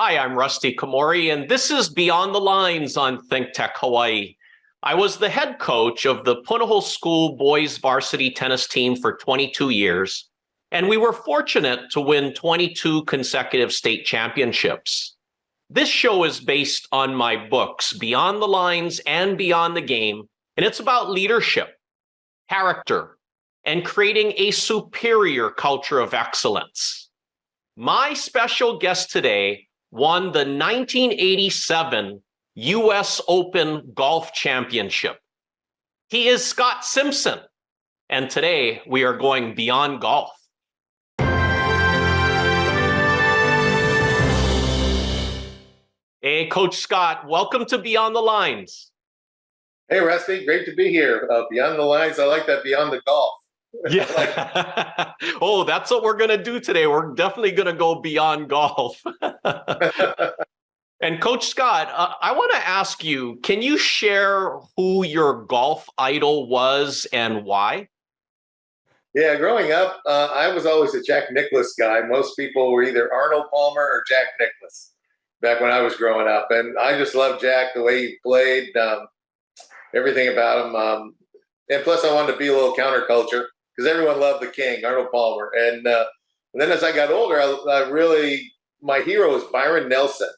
Hi, I'm Rusty Komori, and this is Beyond the Lines on ThinkTech Hawaii. I was the head coach of the Punahou School boys varsity tennis team for 22 years, and we were fortunate to win 22 consecutive state championships. This show is based on my books, Beyond the Lines and Beyond the Game, and it's about leadership, character, and creating a superior culture of excellence. My special guest today won the 1987 U.S. Open Golf Championship. He is Scott Simpson, and today we are going beyond golf. Hey, Coach Scott, welcome to Beyond the Lines. Hey, Rusty, great to be here. Beyond the Lines, I like that beyond the golf. Yeah. Oh, that's what we're going to do today. We're definitely going to go beyond golf. And Coach Scott, I want to ask you, can you share who your golf idol was and why? Yeah, growing up, I was always a Jack Nicklaus guy. Most people were either Arnold Palmer or Jack Nicklaus back when I was growing up. And I just loved Jack, the way he played, everything about him. And plus, I wanted to be a little counterculture because everyone loved the king, Arnold Palmer. And then as I got older, my hero was Byron Nelson.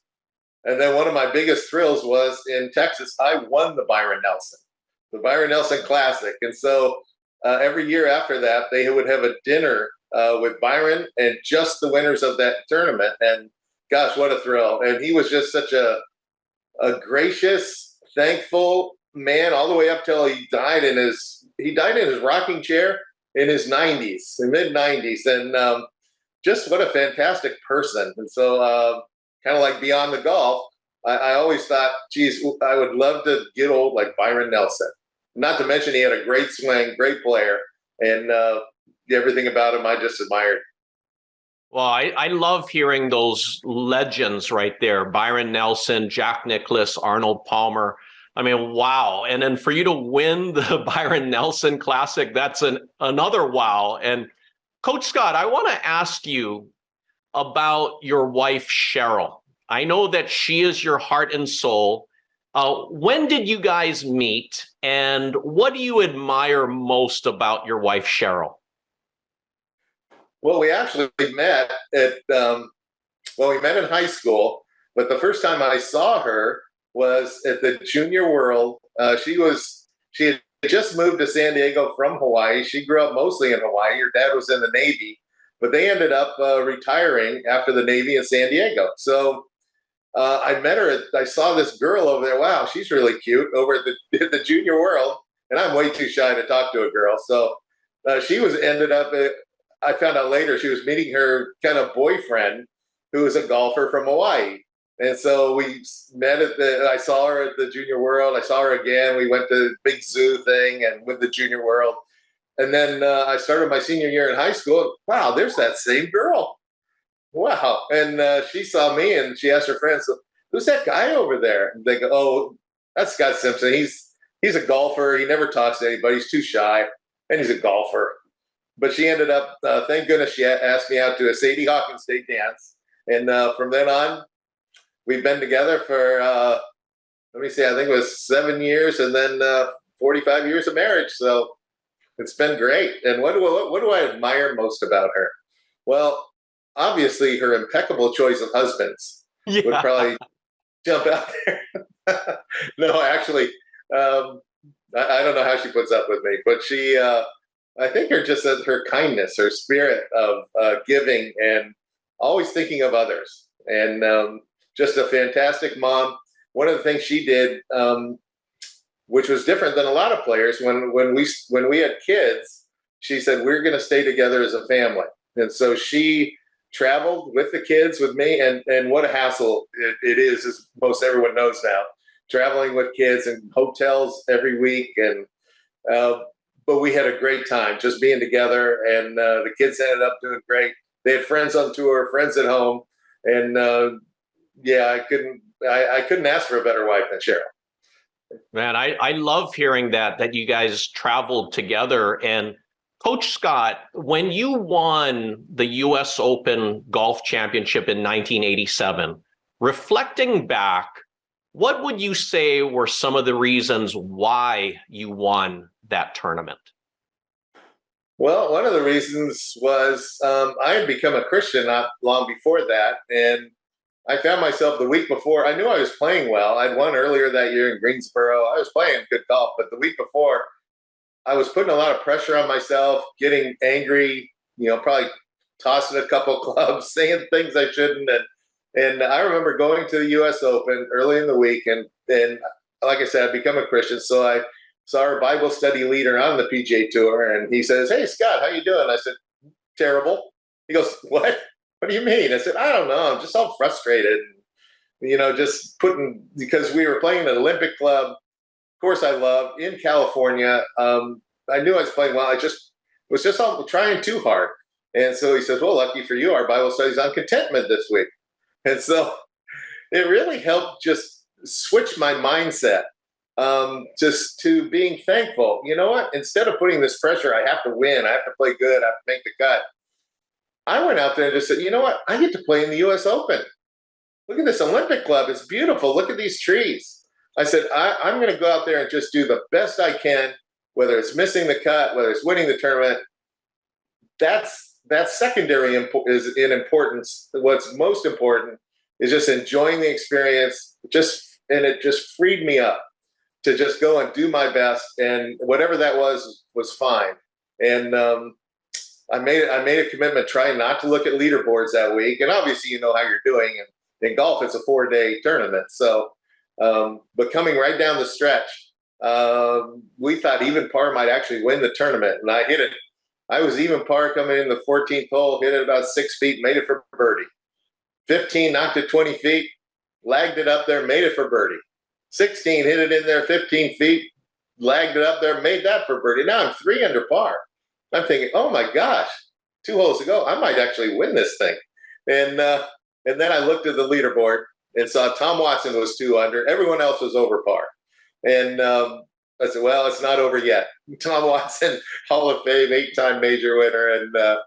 And then one of my biggest thrills was in Texas, I won the Byron Nelson Classic. And so every year after that, they would have a dinner with Byron and just the winners of that tournament. And gosh, what a thrill. And he was just such a gracious, thankful man all the way up till he died in his rocking chair in his 90s, in mid-90s. And just what a fantastic person. And so kind of like beyond the golf, I always thought, geez, I would love to get old like Byron Nelson. Not to mention he had a great swing, great player, and everything about him I just admired. Well, I love hearing those legends right there. Byron Nelson, Jack Nicklaus, Arnold Palmer. I mean, wow. And then for you to win the Byron Nelson Classic, that's another wow. And Coach Scott, I want to ask you about your wife, Cheryl. I know that she is your heart and soul. When did you guys meet, and what do you admire most about your wife, Cheryl? Well, we actually met we met in high school, but the first time I saw her was at the Junior World. She had just moved to San Diego from Hawaii. She grew up mostly in Hawaii. Her dad was in the Navy, but they ended up retiring after the Navy in San Diego. So I met her. I saw this girl over there. Wow, she's really cute over at the Junior World, and I'm way too shy to talk to a girl. So I found out later she was meeting her kind of boyfriend, who was a golfer from Hawaii. And so we met I saw her at the Junior World. I saw her again. We went to the big zoo thing and with the Junior World. And then I started my senior year in high school. Wow, there's that same girl. Wow. And she saw me and she asked her friends, who's that guy over there? And they go, oh, that's Scott Simpson. He's a golfer. He never talks to anybody. He's too shy. And he's a golfer. But she ended up, thank goodness, she asked me out to a Sadie Hawkins State dance. And from then on, we've been together for, I think it was 7 years and then 45 years of marriage. So it's been great. And what do I admire most about her? Well, obviously, her impeccable choice of husbands would probably jump out there. No, actually, I don't know how she puts up with me, but I think her kindness, her spirit of giving and always thinking of others, and just a fantastic mom. One of the things she did, which was different than a lot of players, when we had kids, she said, we're going to stay together as a family. And so she traveled with the kids with me, and what a hassle it is, as most everyone knows now, traveling with kids and hotels every week. And but we had a great time just being together, and the kids ended up doing great. They had friends on tour, friends at home, and I couldn't ask for a better wife than Cheryl. Man, I love hearing that you guys traveled together. And Coach Scott, when you won the U.S. Open Golf Championship in 1987, Reflecting back, what would you say were some of the reasons why you won that tournament? Well, one of the reasons was I had become a Christian not long before that, and I found myself the week before. I knew I was playing well. I'd won earlier that year in Greensboro. I was playing good golf, but the week before, I was putting a lot of pressure on myself, getting angry. Probably tossing a couple clubs, saying things I shouldn't, and I remember going to the U.S. Open early in the week, and like I said, I'd become a Christian, so I saw our Bible study leader on the PGA Tour, and he says, "Hey, Scott, how you doing?" I said, "Terrible." He goes, "What? What do you mean?" I said, "I don't know. I'm just all frustrated. Just because we were playing an Olympic club, of course I love, in California. I knew I was playing well. I just was just all trying too hard." And so he says, "Well, lucky for you, our Bible study's on contentment this week." And so it really helped just switch my mindset just to being thankful. You know what? Instead of putting this pressure, I have to win, I have to play good, I have to make the cut. I went out there and just said, you know what? I get to play in the U.S. Open. Look at this Olympic club. It's beautiful. Look at these trees. I said, I'm going to go out there and just do the best I can, whether it's missing the cut, whether it's winning the tournament. That's secondary is in importance. What's most important is just enjoying the experience. And it just freed me up to just go and do my best, and whatever that was fine. And I made a commitment trying not to look at leaderboards that week. And obviously, you know how you're doing. And in golf, it's a 4-day tournament. So, but coming right down the stretch, we thought even par might actually win the tournament, and I hit it. I was even par coming in the 14th hole, hit it about 6 feet, made it for birdie. 15, knocked it 20 feet, lagged it up there, made it for birdie. 16, hit it in there 15 feet, lagged it up there, made that for birdie. Now I'm 3 under par. I'm thinking, oh my gosh, 2 holes to go, I might actually win this thing. And then I looked at the leaderboard and saw Tom Watson was 2 under. Everyone else was over par. And I said, well, it's not over yet. Tom Watson, Hall of Fame, 8-time major winner. And I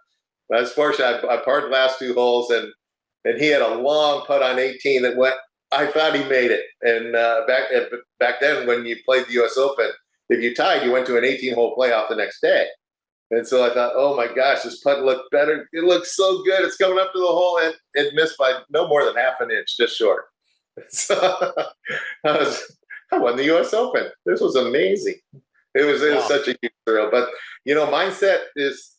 was fortunate. I parred the last 2 holes, and he had a long putt on 18 that went, I thought he made it. And back then, when you played the U.S. Open, if you tied, you went to an 18-hole playoff the next day. And so I thought, oh my gosh, this putt looked better. It looks so good. It's coming up to the hole, and it missed by no more than half an inch, just short. So I won the U.S. Open. This was amazing. It was such a huge thrill. But mindset is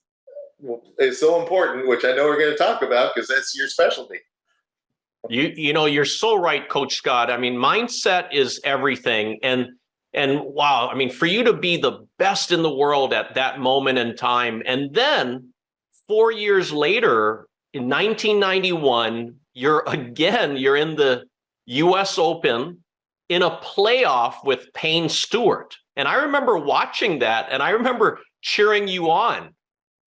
so important, which I know we're going to talk about because that's your specialty. You're so right, Coach Scott. I mean, mindset is everything. And wow, I mean, for you to be the best in the world at that moment in time, and then 4 years later, in 1991, you're in the U.S. Open in a playoff with Payne Stewart. And I remember watching that, and I remember cheering you on.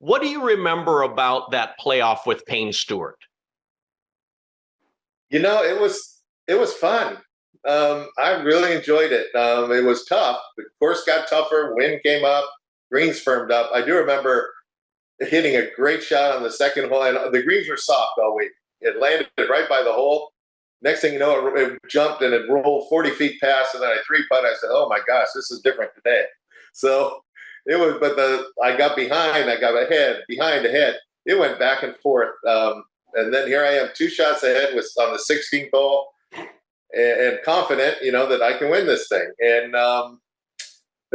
What do you remember about that playoff with Payne Stewart? It was fun. I really enjoyed it. It was tough. The course got tougher. Wind came up. Greens firmed up. I do remember hitting a great shot on the second hole, and the greens were soft all week. It landed right by the hole. Next thing you know, it jumped and it rolled 40 feet past, and then I 3-putt. I said, "Oh my gosh, this is different today." So it was, but I got behind, I got ahead, behind, ahead. It went back and forth, and then here I am, 2 shots ahead on the 16th hole, and confident, that I can win this thing. And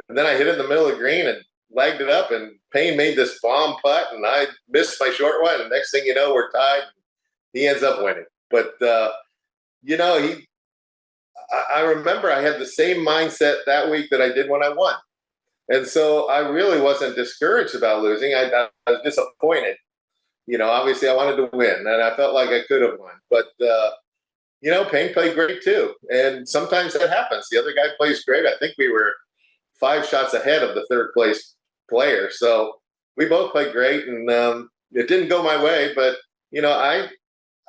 then I hit it in the middle of the green and lagged it up, and Payne made this bomb putt, and I missed my short one. And next thing you know, we're tied. He ends up winning, but. I remember I had the same mindset that week that I did when I won. And so I really wasn't discouraged about losing. I was disappointed. Obviously I wanted to win, and I felt like I could have won. But, Payne played great too. And sometimes that happens. The other guy plays great. I think we were 5 shots ahead of the 3rd place player. So we both played great, and it didn't go my way. But,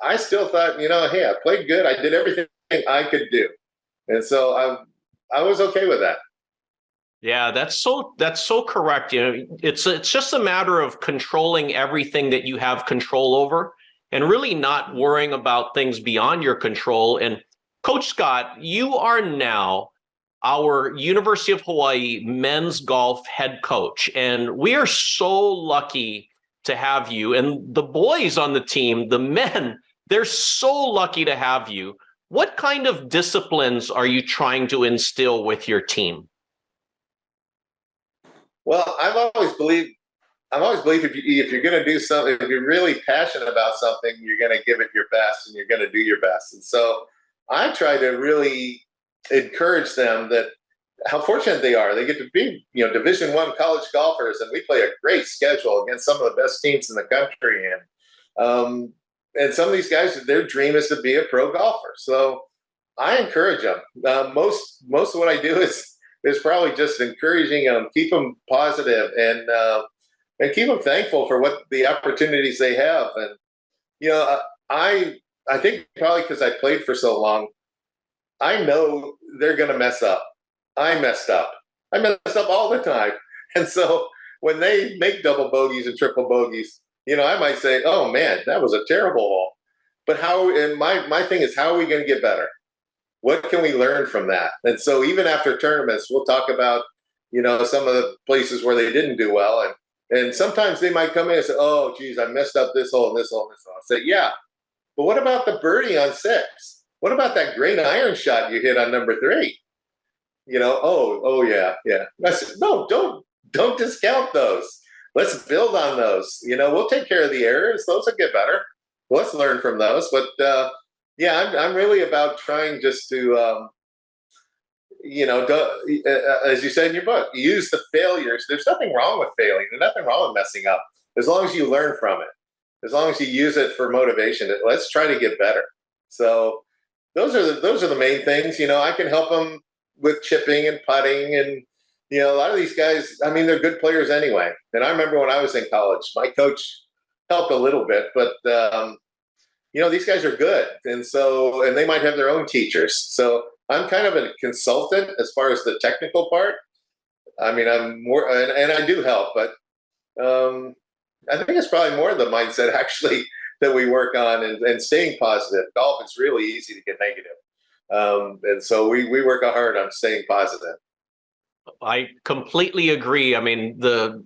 I still thought, hey, I played good. I did everything I could do. And so I was okay with that. Yeah, that's so correct. It's just a matter of controlling everything that you have control over and really not worrying about things beyond your control. And Coach Scott, you are now our University of Hawaii men's golf head coach. And we are so lucky to have you. And the boys on the team, the men, they're so lucky to have you. What kind of disciplines are you trying to instill with your team? Well, I've always believed if you're going to do something, if you're really passionate about something, you're going to give it your best and you're going to do your best. And so I try to really encourage them that how fortunate they are. They get to be, Division I college golfers, and we play a great schedule against some of the best teams in the country. And some of these guys, their dream is to be a pro golfer. So I encourage them. Most of what I do is probably just encouraging them, keep them positive, and keep them thankful for what the opportunities they have. And I think probably because I played for so long, I know they're going to mess up. I messed up. I messed up all the time. And so when they make double bogeys and triple bogeys, I might say, "Oh man, that was a terrible hole." But my thing is, how are we going to get better? What can we learn from that? And so even after tournaments, we'll talk about, some of the places where they didn't do well. And sometimes they might come in and say, "Oh, geez, I messed up this hole and this hole and this hole." I say, "Yeah, but what about the birdie on 6? What about that great iron shot you hit on number 3? Oh yeah. No, don't discount those. Let's build on those. We'll take care of the errors. Those will get better. Let's learn from those." But yeah, I'm really about trying just to, as you said in your book, use the failures. There's nothing wrong with failing. There's nothing wrong with messing up, as long as you learn from it. As long as you use it for motivation. Let's try to get better. So those are the main things. I can help them with chipping and putting, and a lot of these guys, they're good players anyway. And I remember when I was in college, my coach helped a little bit, but these guys are good, and they might have their own teachers. So I'm kind of a consultant as far as the technical part. I'm more, and I do help, but I think it's probably more the mindset actually that we work on, and staying positive. Golf is really easy to get negative. And so we work hard on staying positive. I completely agree. The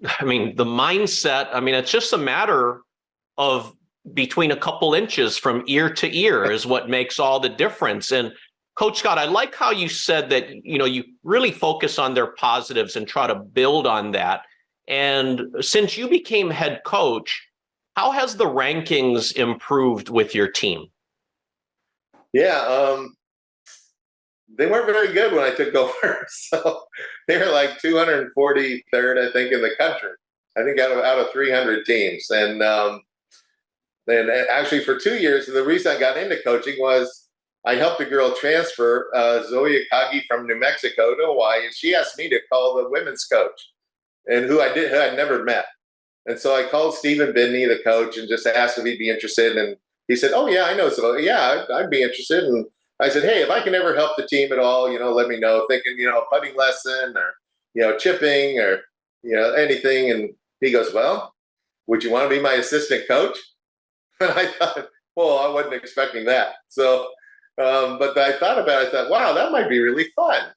mindset, it's just a matter of between a couple inches from ear to ear is what makes all the difference. And Coach Scott, I like how you said that, you really focus on their positives and try to build on that. And since you became head coach, how has the rankings improved with your team? Yeah, they weren't very good when I took over. So they were like 243rd, I think, in the country. I think out of 300 teams. And actually for 2 years, the reason I got into coaching was I helped a girl transfer, Zoe Akagi, from New Mexico to Hawaii, and she asked me to call the women's coach, and who I'd never met. And so I called Stephen Bidney, the coach, and just asked if he'd be interested. And he said, "Oh yeah, I know. So yeah, I'd be interested." And I said, "Hey, if I can ever help the team at all, let me know. Thinking, a putting lesson or, chipping or, anything." And he goes, "Well, would you want to be my assistant coach?" And I thought, well, I wasn't expecting that. So, but I thought about it. I thought, wow, that might be really fun.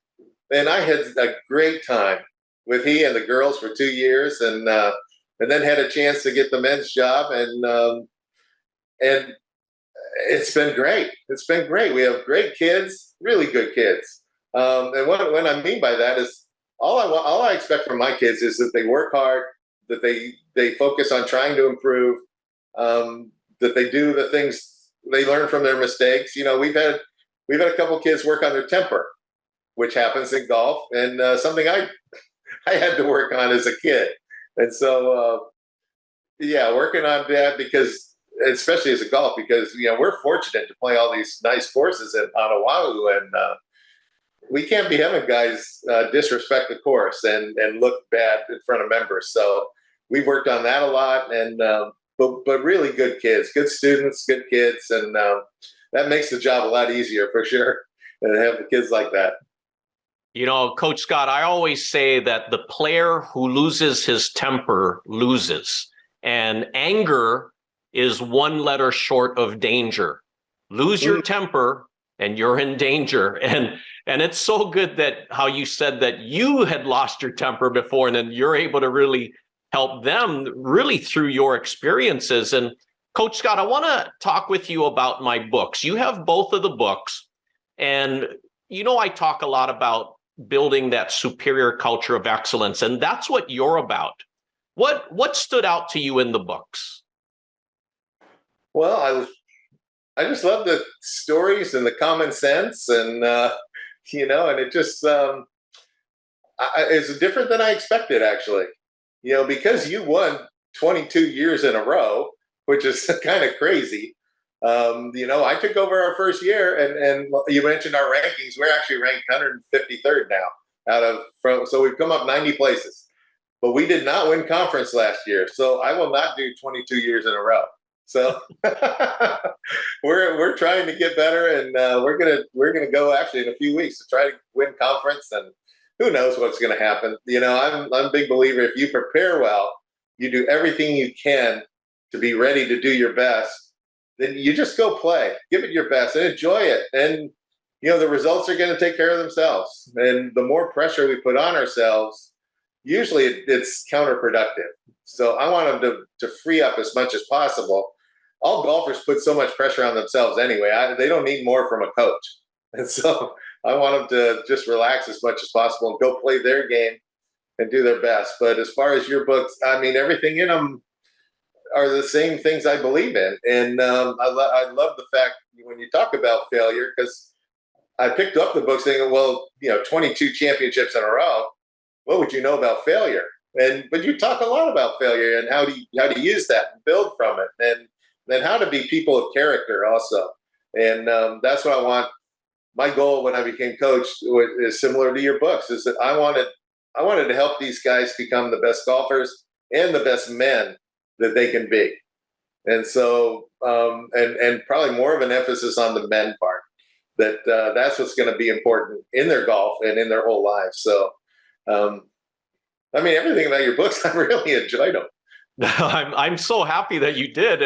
And I had a great time with he and the girls for 2 years, and then had a chance to get the men's job, and it's been great. It's been great. We have great kids, really good kids. And what I mean by that is all I expect from my kids is that they work hard, that they focus on trying to improve, that they do the things they learn from their mistakes. We've had a couple kids work on their temper, which happens in golf, and something I had to work on as a kid. And so, yeah, working on that, because especially as a golf, because we're fortunate to play all these nice courses on Oahu, and we can't be having guys disrespect the course and look bad in front of members. So we've worked on that a lot, and but really good kids, good students, good kids, and that makes the job a lot easier for sure. And have the kids like that. Coach Scott, I always say that the player who loses his temper loses, and anger is one letter short of danger. Lose your temper and you're in danger. And it's so good that how you said that you had lost your temper before, and then you're able to really help them really through your experiences. And Coach Scott, I want to talk with you about my books. You have both of the books, and I talk a lot about building that superior culture of excellence, and that's what you're about. What stood out to you in the books? Well, I just love the stories and the common sense, and and it just it's different than I expected, actually. Because you won 22 years in a row, which is kind of crazy. I took over our first year, and you mentioned our rankings. We're actually ranked 153rd now so we've come up 90 places. But we did not win conference last year, so I will not do 22 years in a row. So we're trying to get better, and we're gonna go actually in a few weeks to try to win conference, and who knows what's going to happen. I'm a big believer. If you prepare well, you do everything you can to be ready to do your best, then you just go play, give it your best, and enjoy it. And the results are going to take care of themselves. And the more pressure we put on ourselves, usually it's counterproductive. So I want them to free up as much as possible. All golfers put so much pressure on themselves anyway. They don't need more from a coach. And so I want them to just relax as much as possible and go play their game and do their best. But as far as your books, I mean, everything in them are the same things I believe in. And I love the fact when you talk about failure, because I picked up the book saying, well, 22 championships in a row. What would you know about failure? But you talk a lot about failure and how to use that and build from it, and then how to be people of character also. And that's what I want. My goal when I became coach is similar to your books, is that I wanted to help these guys become the best golfers and the best men that they can be. And so, and probably more of an emphasis on the men part, that's what's going to be important in their golf and in their whole lives. So, I mean, everything about your books, I really enjoyed them. I'm so happy that you did.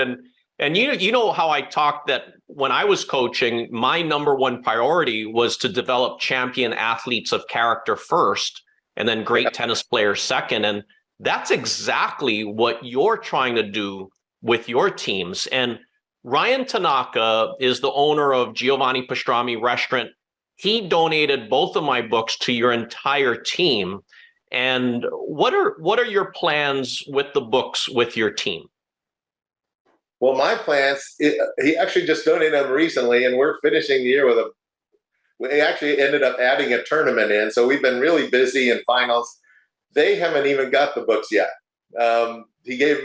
And you know how I talked that when I was coaching, my number one priority was to develop champion athletes of character first, and then great tennis players second. And that's exactly what you're trying to do with your teams. And Ryan Tanaka is the owner of Giovanni Pastrami Restaurant. He donated both of my books to your entire team. And what are your plans with the books with your team? Well, my plans, he actually just donated them recently, and we're finishing the year we actually ended up adding a tournament in. So we've been really busy in finals. They haven't even got the books yet. He gave,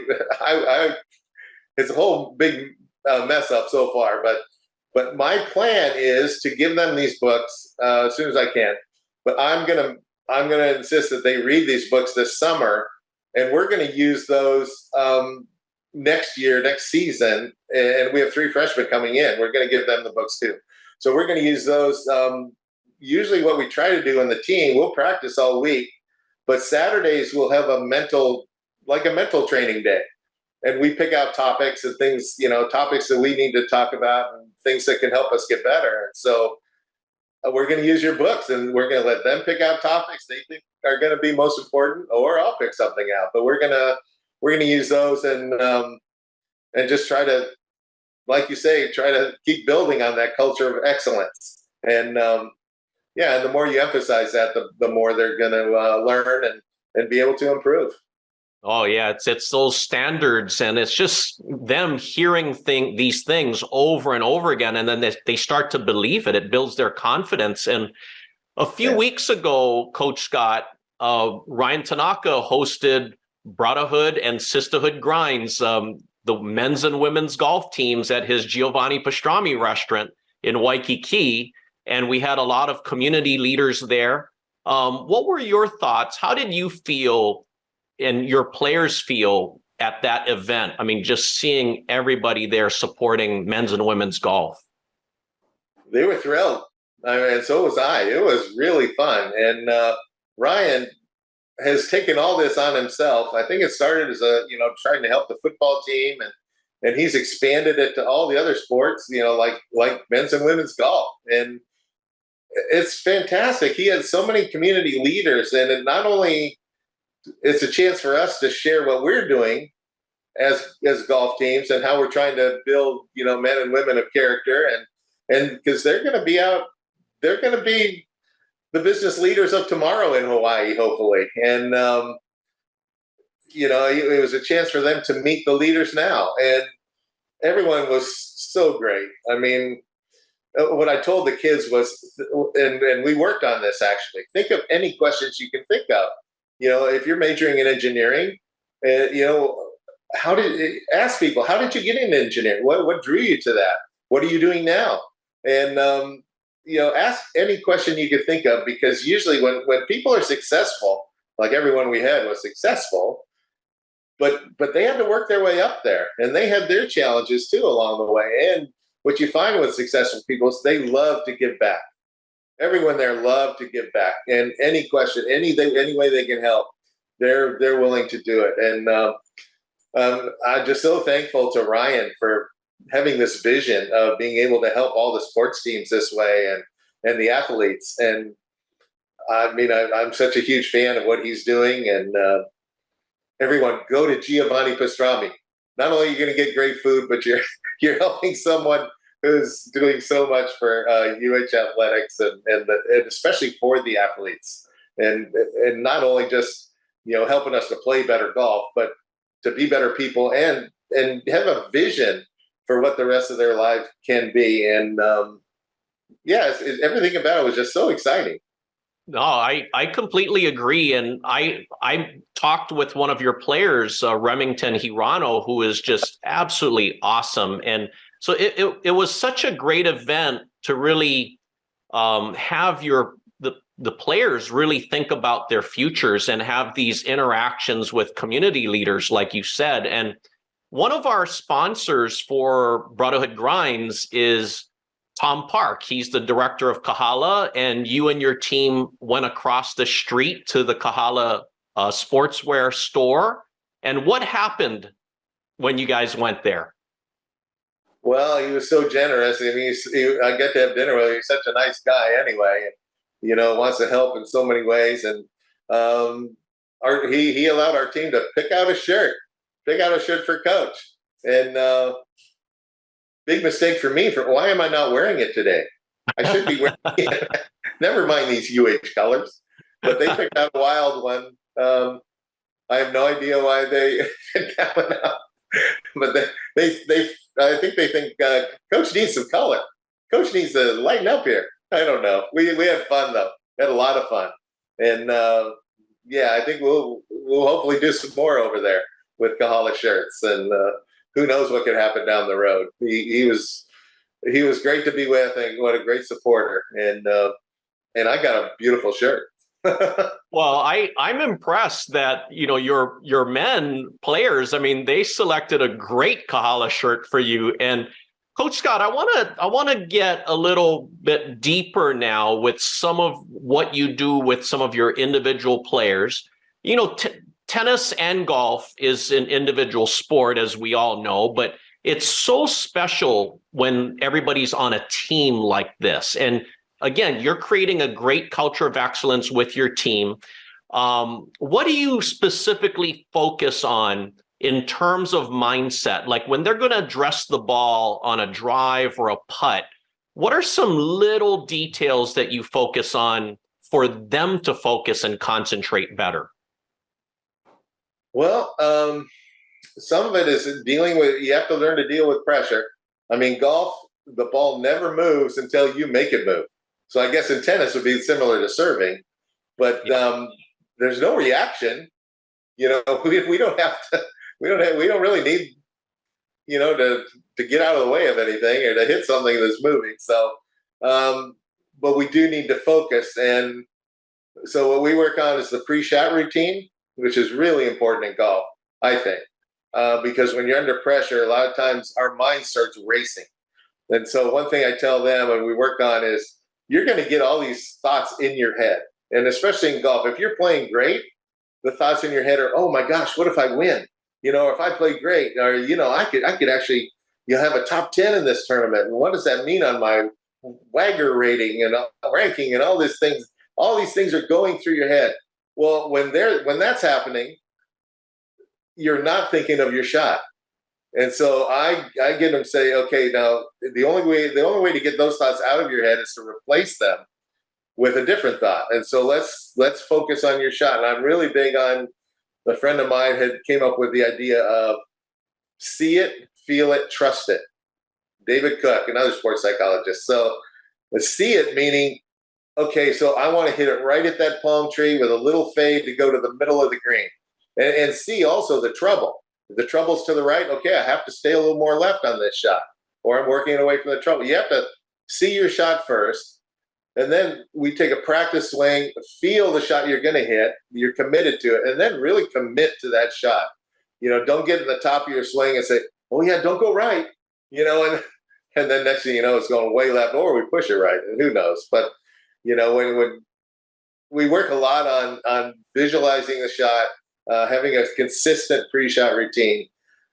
it's a whole big mess up so far, but my plan is to give them these books as soon as I can. But I'm gonna insist that they read these books this summer, and we're gonna use those next season. And we have 3 freshmen coming in. We're gonna give them the books too. So we're gonna use those. Usually what we try to do in the team, we'll practice all week, but Saturdays we'll have a mental training day. And we pick out topics and things, topics that we need to talk about and things that can help us get better. And so we're going to use your books, and we're going to let them pick out topics they think are going to be most important, or I'll pick something out. But we're going to use those and just try to, like you say, try to keep building on that culture of excellence. And and the more you emphasize that, the more they're going to learn and be able to improve. Oh yeah, it's those standards, and it's just them hearing these things over and over again, and then they start to believe it. It builds their confidence. And a few weeks ago, Coach Scott, Ryan Tanaka hosted Brotherhood and Sisterhood Grinds, the men's and women's golf teams at his Giovanni Pastrami restaurant in Waikiki, and we had a lot of community leaders there. What were your thoughts? How did you feel and your players feel at that event? I mean, just seeing everybody there supporting men's and women's golf. They were thrilled. I mean, so was I. It was really fun. And Ryan has taken all this on himself. I think it started as trying to help the football team, and and he's expanded it to all the other sports, like men's and women's golf. And it's fantastic. He has so many community leaders, and it not only it's a chance for us to share what we're doing as golf teams and how we're trying to build, men and women of character, and because they're going to be out, they're going to be the business leaders of tomorrow in Hawaii, hopefully. And it was a chance for them to meet the leaders now, and everyone was so great. I mean, what I told the kids was, and we worked on this actually. Think of any questions you can think of. If you're majoring in engineering, ask people, how did you get into engineering? What drew you to that? What are you doing now? And ask any question you could think of, because usually when people are successful, like everyone we had was successful, but they had to work their way up there, and they had their challenges too along the way. And what you find with successful people is they love to give back. Everyone there loved to give back, and any question, any way they can help, they're willing to do it. And I'm just so thankful to Ryan for having this vision of being able to help all the sports teams this way, and the athletes. And I mean, I'm such a huge fan of what he's doing. And everyone, go to Giovanni Pastrami. Not only are you going to get great food, but you're helping someone who's doing so much for UH athletics, and especially for the athletes, and not only just helping us to play better golf, but to be better people and have a vision for what the rest of their lives can be. And everything about it was just so exciting. No, I completely agree. And I talked with one of your players, Remington Hirano, who is just absolutely awesome. And so it was such a great event to really have the players really think about their futures and have these interactions with community leaders, like you said. And one of our sponsors for Brotherhood Grinds is Tom Park. He's the director of Kahala, and you and your team went across the street to the Kahala sportswear store. And what happened when you guys went there? Well, he was so generous. I mean, I get to have dinner with him. He's such a nice guy anyway. Wants to help in so many ways. And he allowed our team to pick out a shirt for coach. And big mistake for me. Why am I not wearing it today? I should be wearing it. Never mind these UH colors, but they picked out a wild one. I have no idea why they picked that one out, but I think they think coach needs some color. Coach needs to lighten up here. I don't know. We had fun though. We had a lot of fun, and I think we'll hopefully do some more over there with Kahala shirts, and who knows what could happen down the road. He was great to be with, and what a great supporter. And I got a beautiful shirt. Well, I'm impressed that your men players. I mean, they selected a great Kahala shirt for you. And Coach Scott, I want to get a little bit deeper now with some of what you do with some of your individual players. Tennis and golf is an individual sport, as we all know, but it's so special when everybody's on a team like this. And again, you're creating a great culture of excellence with your team. What do you specifically focus on in terms of mindset? Like when they're going to address the ball on a drive or a putt, what are some little details that you focus on for them to focus and concentrate better? Well, some of it is you have to learn to deal with pressure. I mean, golf, the ball never moves until you make it move. So I guess in tennis would be similar to serving, but there's no reaction. We don't have to. We don't really need, to get out of the way of anything or to hit something that's moving. So, but we do need to focus. And so what we work on is the pre-shot routine, which is really important in golf, I think, because when you're under pressure, a lot of times our mind starts racing. And so one thing I tell them and we work on is you're going to get all these thoughts in your head. And especially in golf, if you're playing great, the thoughts in your head are, oh my gosh, what if I win? or if I play great, or I could actually have a top 10 in this tournament. And what does that mean on my Wagger rating and ranking and all these things? All these things are going through your head. Well, when that's happening, you're not thinking of your shot. And so I get them say, okay, now the only way to get those thoughts out of your head is to replace them with a different thought. And so let's focus on your shot. And I'm really big on, a friend of mine had came up with the idea of see it, feel it, trust it. David Cook, another sports psychologist. So see it meaning, okay, so I want to hit it right at that palm tree with a little fade to go to the middle of the green. And see also the trouble. If the trouble's to the right, okay, I have to stay a little more left on this shot, or I'm working away from the trouble. You have to see your shot first, and then we take a practice swing, feel the shot you're going to hit, you're committed to it, and then really commit to that shot. Don't get in the top of your swing and say, oh yeah, don't go right, and then next thing you know, it's going way left, or we push it right, and who knows. But, when we work a lot on visualizing the shot, having a consistent pre-shot routine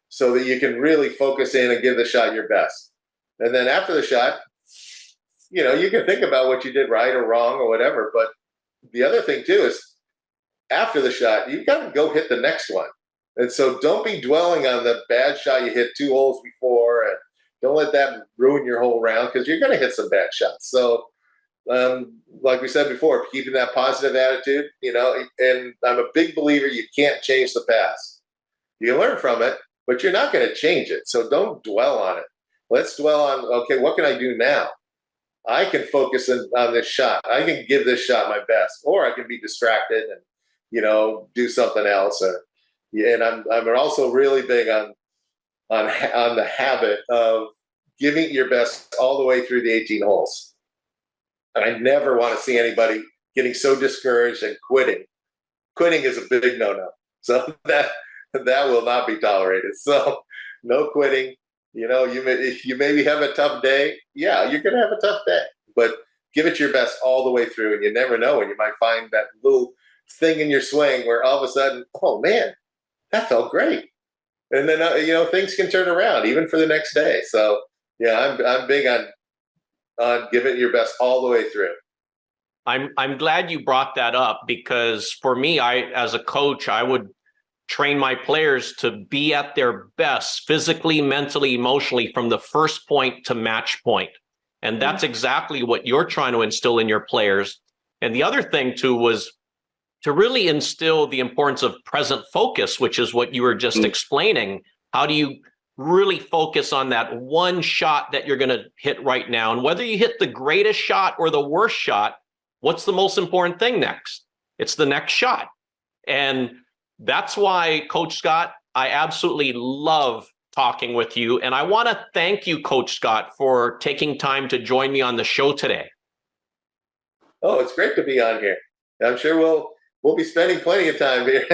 so that you can really focus in and give the shot your best. And then after the shot, you can think about what you did right or wrong or whatever. But the other thing too is after the shot, you've got to go hit the next one. And so don't be dwelling on the bad shot you hit 2 holes before, and don't let that ruin your whole round, because you're going to hit some bad shots. So like we said before, keeping that positive attitude, and I'm a big believer you can't change the past. You can learn from it, but you're not going to change it. So don't dwell on it. Let's dwell on, okay, what can I do now? I can focus on this shot. I can give this shot my best, or I can be distracted and, do something else. And I'm also really big on the habit of giving your best all the way through the 18 holes. And I never want to see anybody getting so discouraged and quitting. Quitting is a big no-no. So that will not be tolerated. So no quitting. You maybe have a tough day. Yeah, you're going to have a tough day. But give it your best all the way through. And you never know when you might find that little thing in your swing where all of a sudden, oh, man, that felt great. And then, things can turn around even for the next day. So, yeah, I'm big on giving it your best all the way through. I'm glad you brought that up, because for me, as a coach, I would train my players to be at their best physically, mentally, emotionally from the first point to match point. And that's exactly what you're trying to instill in your players. And the other thing too was to really instill the importance of present focus, which is what you were just explaining. How do you really focus on that one shot that you're going to hit right now? And whether you hit the greatest shot or the worst shot, what's the most important thing next? It's the next shot. And that's why, Coach Scott, I absolutely love talking with you. And I want to thank you, Coach Scott, for taking time to join me on the show today. Oh, it's great to be on here. I'm sure we'll be spending plenty of time here,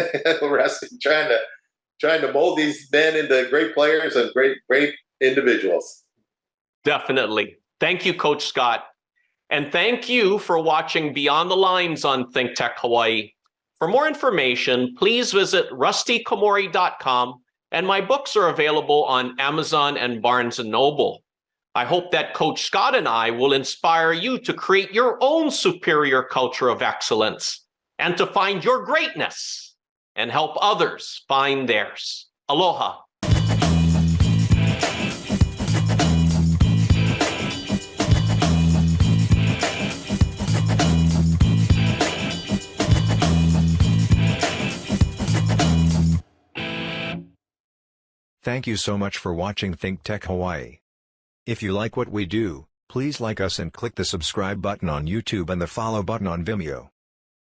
Rusty, trying to mold these men into great players and great individuals. Definitely. Thank you, Coach Scott. And thank you for watching Beyond the Lines on ThinkTech Hawaii. For more information, please visit rustykomori.com, and my books are available on Amazon and Barnes & Noble. I hope that Coach Scott and I will inspire you to create your own superior culture of excellence and to find your greatness and help others find theirs. Aloha. Thank you so much for watching ThinkTech Hawaii. If you like what we do, please like us and click the subscribe button on YouTube and the follow button on Vimeo.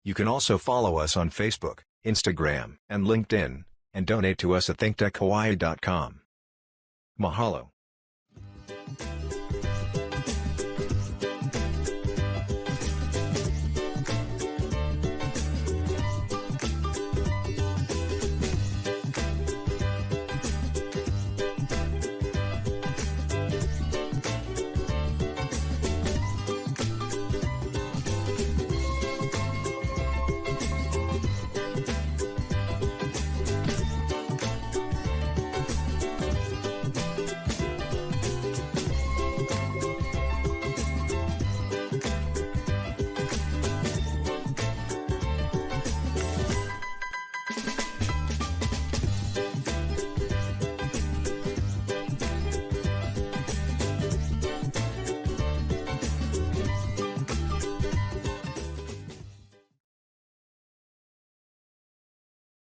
You can also follow us on Facebook, Instagram, and LinkedIn, and donate to us at thinktechhawaii.com. Mahalo.